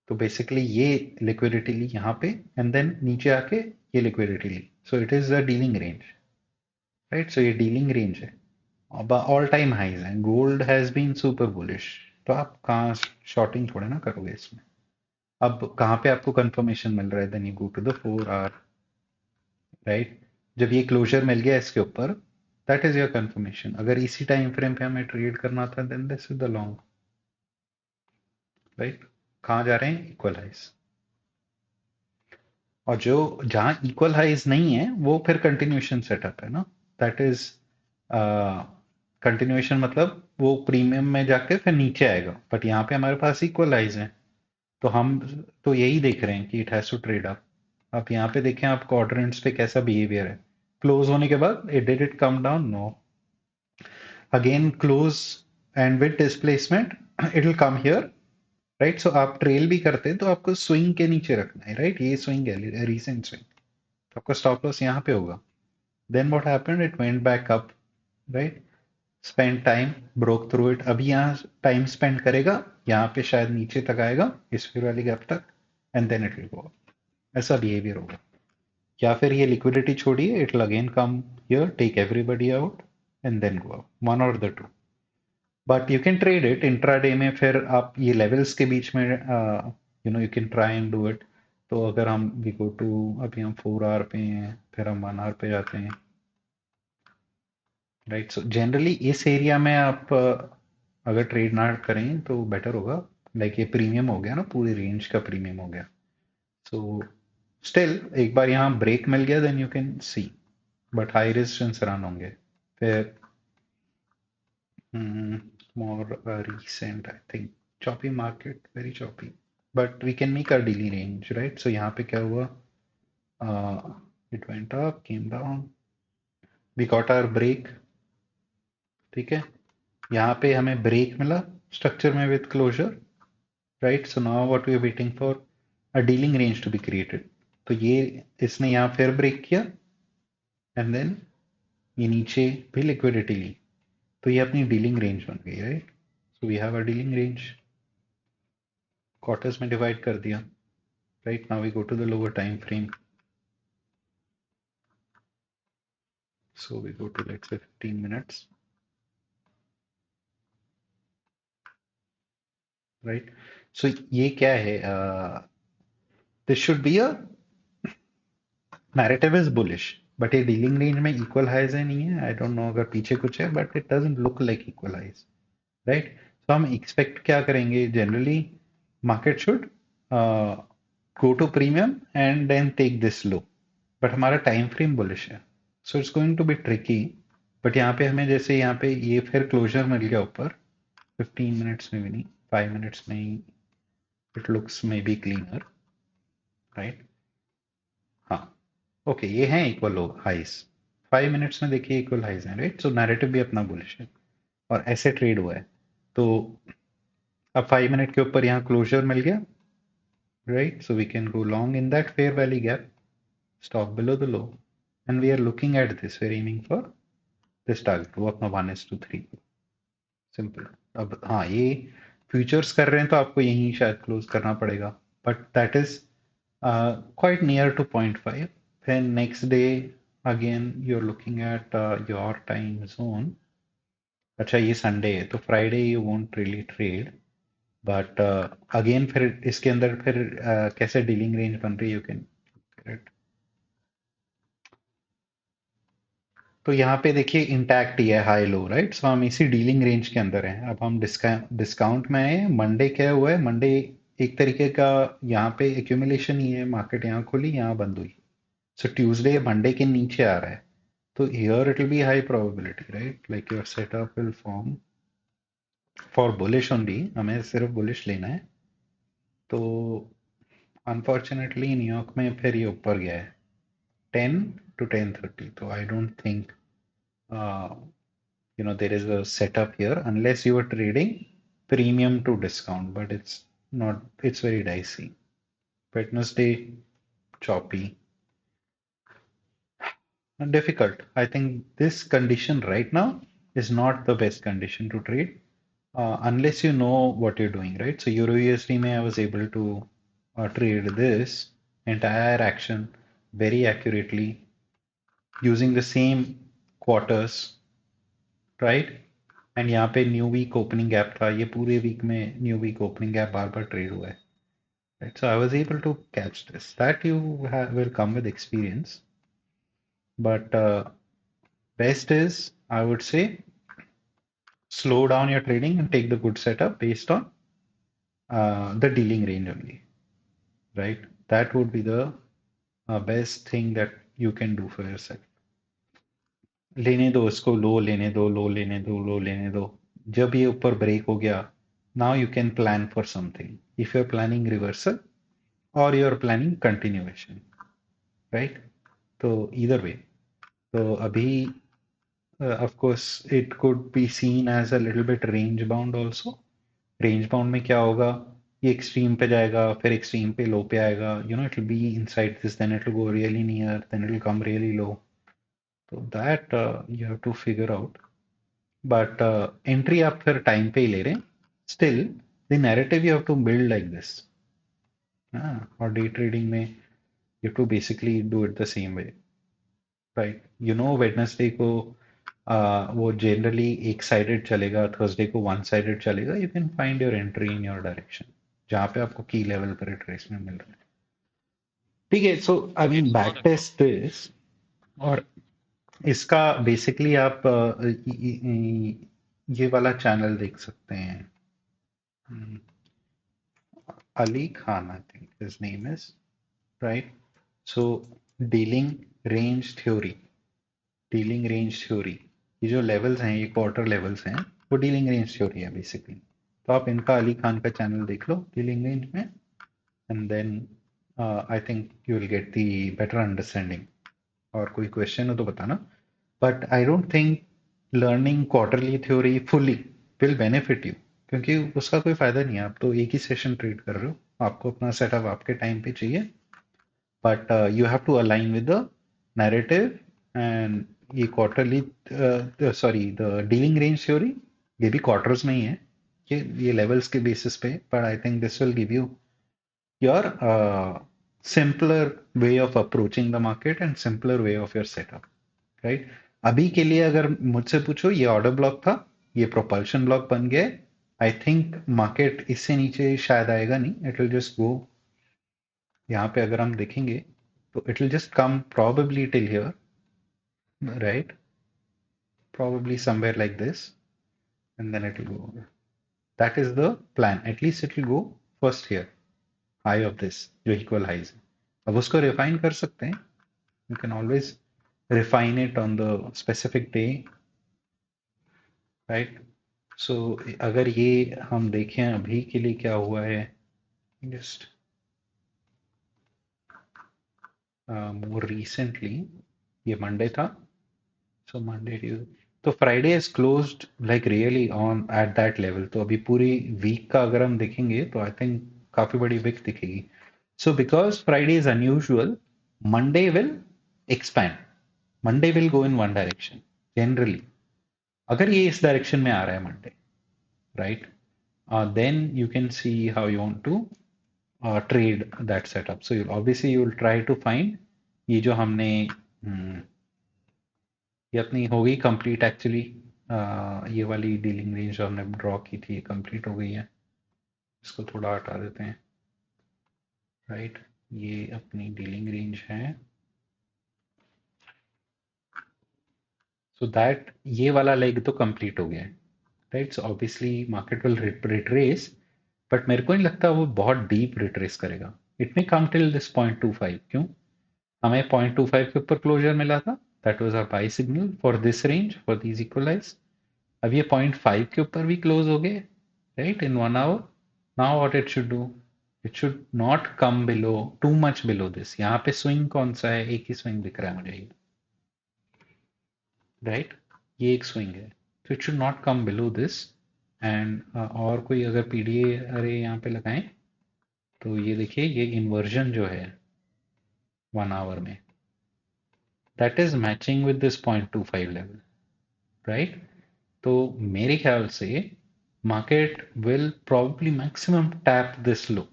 तो बेसिकली ये लिक्विडिटी ली यहाँ पे, एंड देन नीचे आके ये लिक्विडिटी ली. So it is the dealing range, right? So ये डीलिंग रेंज है. अब ऑल टाइम हाइज हैं, gold has been super bullish, तो आप कहाँ शॉर्टिंग थोड़े ना करोगे इसमें। अब कहाँ पे आपको कंफर्मेशन मिल रहा है, then you go to the 4 hour, right. जब ये क्लोजर मिल गया इसके ऊपर, दैट इज योर कंफर्मेशन। अगर इसी टाइम फ्रेम पे हमें ट्रेड करना था, then this is the long, right. कहाँ जा रहे हैं, इक्वल हाइज। और जो जहां इक्वल हाइज नहीं है वो फिर कंटिन्यूएशन सेटअप है ना, दैट इज कंटिन्यूएशन, मतलब वो प्रीमियम में जाके फिर नीचे आएगा, बट यहाँ पे हमारे पास इक्वल हाइज है, तो हम तो यही देख रहे हैं कि it has to trade up. आप यहाँ पे देखें, आप क्वाड्रेंट्स पे कैसा बिहेवियर है, क्लोज होने के बाद it did it come down, no, again close and with displacement it will come here, right. So आप ट्रेल भी करते हैं तो आपको स्विंग के नीचे रखना है, राइट। ये स्विंग है, रीसेंट स्विंग, तो आपका स्टॉप लॉस यहाँ पे होगा। Then what happened, it went back up, right, spend time, broke through it, अभी यहाँ टाइम स्पेंड करेगा, यहाँ पे शायद नीचे तक आएगा इस फिर वाली गैप तक, and then it will go, ऐसा बिहेवियर होगा। या फिर ये लिक्विडिटी छोड़िए, it will again come here, take everybody out and then go up, one और the two. But you can trade it intraday में, फिर आप ये लेवल्स के बीच में you can try and do it. तो अगर हम वी गो टू, अभी हम 4 आवर पे हैं, फिर हम 1 आवर पे जाते हैं, राइट। सो जनरली इस एरिया में आप अगर ट्रेड ना करें तो बेटर होगा। लाइक ये प्रीमियम हो गया ना, पूरी रेंज का प्रीमियम हो गया। सो स्टिल एक बार यहाँ ब्रेक मिल गया, then you can see, but high resistance run होंगे फिर। मोर recent I think, choppy market, very choppy, but we can make our daily range, right? So यहाँ पे क्या हुआ, it went up, came down, we got our break, ठीक है। यहाँ पे हमें ब्रेक मिला स्ट्रक्चर में with closure, right. So now what we are waiting for, a dealing range to be created. तो ये इसने यहाँ फिर ब्रेक किया, एंड देन ये नीचे भी लिक्विडिटी ली, तो ये अपनी डीलिंग रेंज बन गई, right. So we have a dealing range, quarters में डिवाइड कर दिया, right. Now we go to the lower time frame, so we go to let's say 15 minutes, right? So ये क्या है, this should be a narrative is bullish, but ये dealing range में equal highs है नहीं है, आई डोंट नो अगर पीछे कुछ है, but it doesn't look like equal highs, right. तो हम एक्सपेक्ट क्या करेंगे, generally market should go to premium and then take this low, but हमारा टाइम फ्रेम बुलिश है, so it's going to be tricky. But यहाँ पे हमें जैसे यहाँ पे ये फिर क्लोजर मिल गया ऊपर, 15 मिनट्स में भी नहीं, 5 मिनट्स में ही it looks maybe cleaner, right. हाँ, ओके, ये हैं इक्वल हाइज, 5 मिनट्स में देखिए इक्वल हाइज हैं, राइट। सो नैरेटिव भी अपना बुलिश है और ऐसे ट्रेड हुआ है। तो अब 5 मिनट के ऊपर यहाँ क्लोजर मिल गया, right. So we can go long in that fair value gap, stop below the low, and we are looking at this, we're aiming for this target, वो अपना 1:3, सिंपल। अब हाँ, ये फ्यूचर्स कर रहे हैं तो आपको यहीं शायद क्लोज करना पड़ेगा, but that is quite near to 0.5. Then next day again you're looking at your time zone, अच्छा ये संडे है तो Friday you won't really trade, but again फिर इसके अंदर फिर कैसे डीलिंग रेंज बन रही है, यू कैन, तो यहाँ पे देखिए इंटैक्ट ही है हाई लो, राइट। सो हम इसी डीलिंग रेंज के अंदर हैं। अब हम डिस्काउंट में आए, मंडे क्या हुआ है, मंडे एक तरीके का यहाँ पे एक्यूमुलेशन ही है, मार्केट यहाँ खुली यहाँ बंद हुई, सो ट्यूसडे मंडे के नीचे आ रहा है, तो here it will B high probability, right, like your setup will form for bullish only, हमें सिर्फ बुलिश लेना है। तो अनफॉर्चुनेटली न्यूयॉर्क में फिर ये ऊपर गया है 10 to 10:30, तो आई don't think there is a setup here unless you are trading premium to discount, but it's not, it's very dicey. Wednesday choppy and difficult. I think this condition right now is not the best condition to trade unless you know what you're doing, right? So Euro USD may I was able to trade this entire action very accurately using the same quarters, right, and यहाँ पे new week opening gap था, ये पूरे week में new week opening gap बार बार trade हुआ है, right. So I was able to catch this, that you will come with experience, but best is, I would say, slow down your trading and take the good setup based on the dealing range only, right? That would be the best thing that you can do for yourself. लेने दो इसको, लो लेने दो, लो लेने दो, लो लेने दो. जब ये ऊपर ब्रेक हो गया, now you can plan for something. If you're planning reversal or you're planning continuation, right? तो either way. तो अभी of course it could be seen as a little bit range bound also. Range bound में क्या होगा, ये extreme पे जाएगा, फिर एक्सट्रीम पे लो पे आएगा, you know it will be inside this, then it will go really near, then it will come really low. तो that you have to figure out. But entry आप फिर टाइम पे ही ले रहे हैं, still the narrative you have to build like this. और day trading में you have to basically do it the same way, right. You know Wednesday को वो जनरली एक साइडेड चलेगा, थर्सडे को वन साइडेड चलेगा, you can find your entry in your direction जहाँ पे आपको की लेवल पर रिट्रेसमेंट मिल रहा है. ठीक है, so I mean back test this, और इसका बेसिकली आप ये वाला चैनल देख सकते हैं. Ali Khan, I think his name is, right. So dealing range theory, dealing range theory, ये जो लेवल्स हैं, ये क्वार्टर लेवल्स हैं, वो डीलिंग रेंज थ्योरी है बेसिकली. तो आप इनका अली खान का चैनल देख लो डीलिंग रेंज में, and then I think you will get the better understanding. और कोई क्वेश्चन हो तो बताना, but I don't think learning quarterly theory fully will benefit you, क्योंकि उसका कोई फायदा नहीं है. आप तो एक ही सेशन ट्रेड कर रहे हो, आपको अपना सेटअप आपके टाइम पे चाहिए, but you have to align with the narrative. And ये quarterly, sorry, the dealing range theory, ये भी क्वार्टर्स में ही है, ये लेवल्स के बेसिस पे, but I think this will give you your simpler way of approaching the market and simpler way of your setup, right? अभी के लिए अगर मुझसे पूछो, ये ऑर्डर ब्लॉक था, ये प्रोपल्शन ब्लॉक बन गया, आई थिंक मार्केट इससे नीचे शायद आएगा नहीं, इट विल जस्ट गो. यहाँ पे अगर हम देखेंगे तो it will just come probably till here, right? Probably somewhere like this, and then it will go over. That is the plan. At least it will go first here, high of this, जो equal highs है. अब उसको refine कर सकते हैं. You can always refine it on the specific day, right? So अगर ये हम देखें अभी के लिए क्या हुआ है, just more recently, ये मंडे था, so Monday, Tuesday, तो Friday is closed like really on at that level. तो अभी पूरी वीक का अगर हम देखेंगे तो आई थिंक काफी बड़ी वीक दिखेगी. So because Friday is unusual, Monday will expand, Monday will go in one direction generally, अगर ये इस डायरेक्शन में आ रहा है Monday, right. then you can see how you want to trade that setup. So you obviously you will try to find ये जो हमने ये अपनी हो गई कंप्लीट एक्चुअली. ये वाली डीलिंग रेंज जो हमने ड्रॉ की थी, ये कंप्लीट हो गई है. इसको थोड़ा हटा देते हैं, राइट. ये अपनी डीलिंग रेंज है, सो दैट ये वाला लेग तो कंप्लीट हो गया है, right. So obviously market will retrace, but मेरे को नहीं लगता वो बहुत डीप रिट्रेस करेगा. It may come till this 0.25. क्यों? हमें 0.25 के ऊपर क्लोजर मिला था, that was our buy signal for this range, for these equalize. अब ये 0.5 के ऊपर भी क्लोज हो गए, right, in 1 hour. Now what it should do, it should not come below, too much below this. यहाँ पे स्विंग कौन सा है, एक ही स्विंग दिख रहा है मुझे ये, राइट. ये एक स्विंग है, तो it should not come below this. And और कोई अगर पीडीए अरे यहाँ पे लगाएं, तो ये देखिए, ये इन्वर्जन जो है 1 आवर में, that is matching with this 0.25 level, right. तो मेरे ख्याल से market will probably maximum tap this low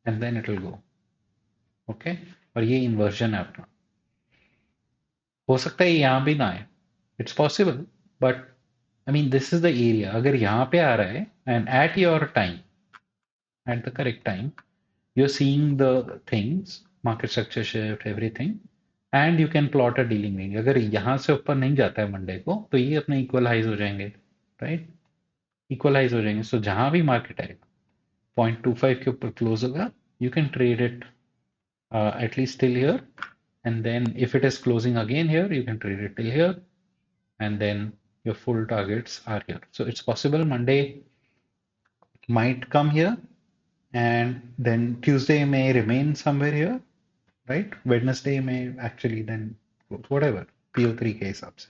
and then it will go, okay. और ये इन्वर्जन है अपना, हो सकता है यहाँ भी ना आए, it's possible, but I mean this is the area, अगर यहाँ पे आ रहा है and eight your time, at the correct time, you're seeing the things, market structure shift, everything, and you can plot a dealing range. अगर यहाँ से ऊपर नहीं जाता है मंडे को तो ये अपने इक्वलाइज हो जाएंगे, राइट, इक्वलाइज हो जाएंगे. सो जहां भी मार्केट आएगा 0.25 के ऊपर क्लोज होगा, you can trade it at least till here, and then if it is closing again here you can trade it till here, and then your full targets are here. So it's possible Monday might come here, and then Tuesday may remain somewhere here, right? Wednesday may actually then whatever PO3 के हिसाब से.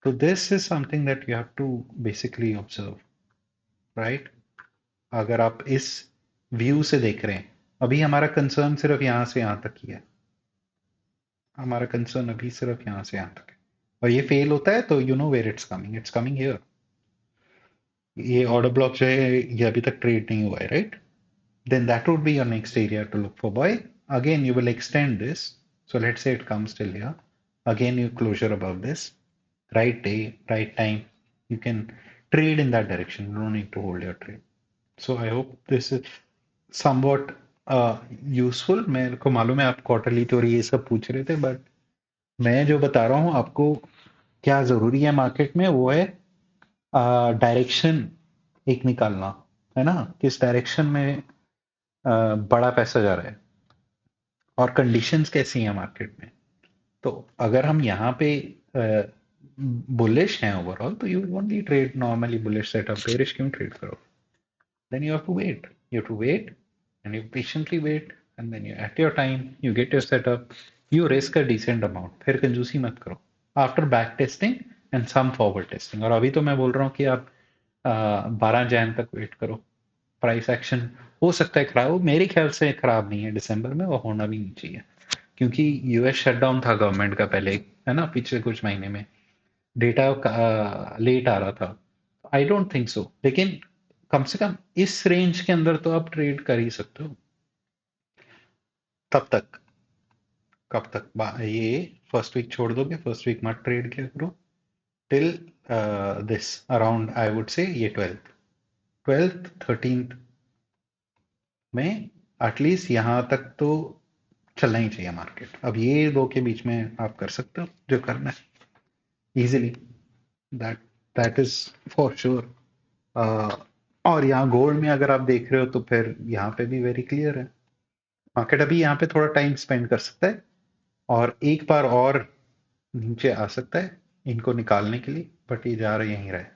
So this is something that you have to basically observe, right? अगर आप इस view से देख रहे हैं, अभी हमारा कंसर्न सिर्फ यहाँ से यहाँ तक ही है, हमारा कंसर्न अभी सिर्फ यहाँ से यहाँ तक है, और ये फेल होता है तो you know where it's coming here. ये ऑर्डर ब्लॉक जो है ये अभी तक ट्रेड नहीं हुआ है, right? Then that would be your next area to look for. Boy, again, you will extend this. So let's say it comes till here. Again, you closure above this. Right day, right time. You can trade in that direction. You don't need to hold your trade. So I hope this is somewhat useful. मेरे को मालूम है आप quarterly तो ये सब पूछ रहे थे, बट मैं जो बता रहा हूँ आपको क्या जरूरी है मार्केट में, वो है डायरेक्शन एक निकालना, है ना, किस डायरेक्शन में बड़ा पैसा जा रहा है और कंडीशंस कैसी हैं मार्केट में. तो अगर हम यहाँ पे बुलिश हैं ओवरऑल, तो you only trade normally bullish setup, bearish क्यों ट्रेड करो? Then you have to wait, and you patiently wait, and then you at your time you get your setup, you risk a decent amount, फिर कंजूसी मत करो after back testing and some forward testing. और अभी तो मैं बोल रहा हूँ कि आप 12 जैन तक वेट करो. प्राइस एक्शन हो सकता है खराब हो, मेरे ख्याल से खराब नहीं है दिसंबर में, और होना भी नहीं चाहिए, क्योंकि यूएस शटडाउन था गवर्नमेंट का पहले, है ना, पिछले कुछ महीने में डेटा लेट आ रहा था. आई डोंट थिंक सो, लेकिन कम से कम इस रेंज के अंदर तो आप ट्रेड कर ही सकते हो. तब तक, कब तक ये फर्स्ट वीक छोड़ दोगे? फर्स्ट वीक मत ट्रेड किया करो till this around, I would say ये 12th 13th में एटलीस्ट यहाँ तक तो चलना ही चाहिए मार्केट. अब ये दो के बीच में आप कर सकते हो जो करना है easily, that that is for sure. और यहाँ गोल्ड में अगर आप देख रहे हो तो फिर यहाँ पे भी वेरी क्लियर है, मार्केट अभी यहाँ पे थोड़ा टाइम स्पेंड कर सकता है और एक बार और नीचे आ सकता है इनको निकालने के लिए, बट ये जा रहा यहीं रहा है.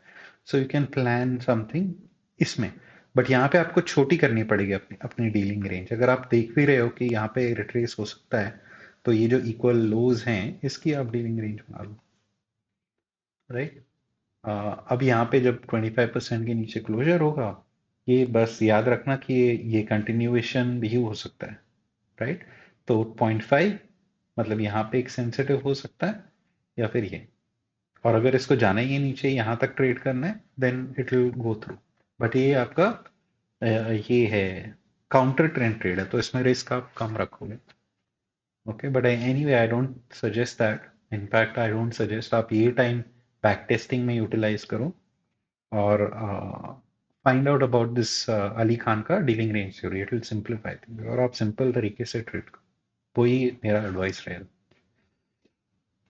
सो यू कैन प्लान समथिंग इसमें, बट यहाँ पे आपको छोटी करनी पड़ेगी अपनी अपनी डीलिंग रेंज. अगर आप देख भी रहे हो कि यहाँ पे रिट्रेस हो सकता है, तो ये जो इक्वल लोज हैं इसकी आप डीलिंग रेंज बना लो, राइट? अब यहाँ पे जब 25% के नीचे क्लोजर होगा, ये बस याद रखना कि ये कंटिन्यूएशन भी हो सकता है, राइट? तो 0.5 मतलब यहाँ पे एक सेंसिटिव हो सकता है, या फिर ये, और अगर इसको जाना ही है नीचे यहाँ तक ट्रेड करना है, then it will go through. But ये आपका ये है काउंटर ट्रेंड ट्रेड है, तो इसमें रिस्क आप कम रखोगे. Okay, but anyway I don't suggest that. In fact I don't suggest आप ये टाइम बैक टेस्टिंग में यूटिलाइज करो और find out about this Ali Khan का dealing range theory. It will simplify things, और आप सिंपल तरीके से ट्रेड करो. वही मेरा एडवाइस रहेगा.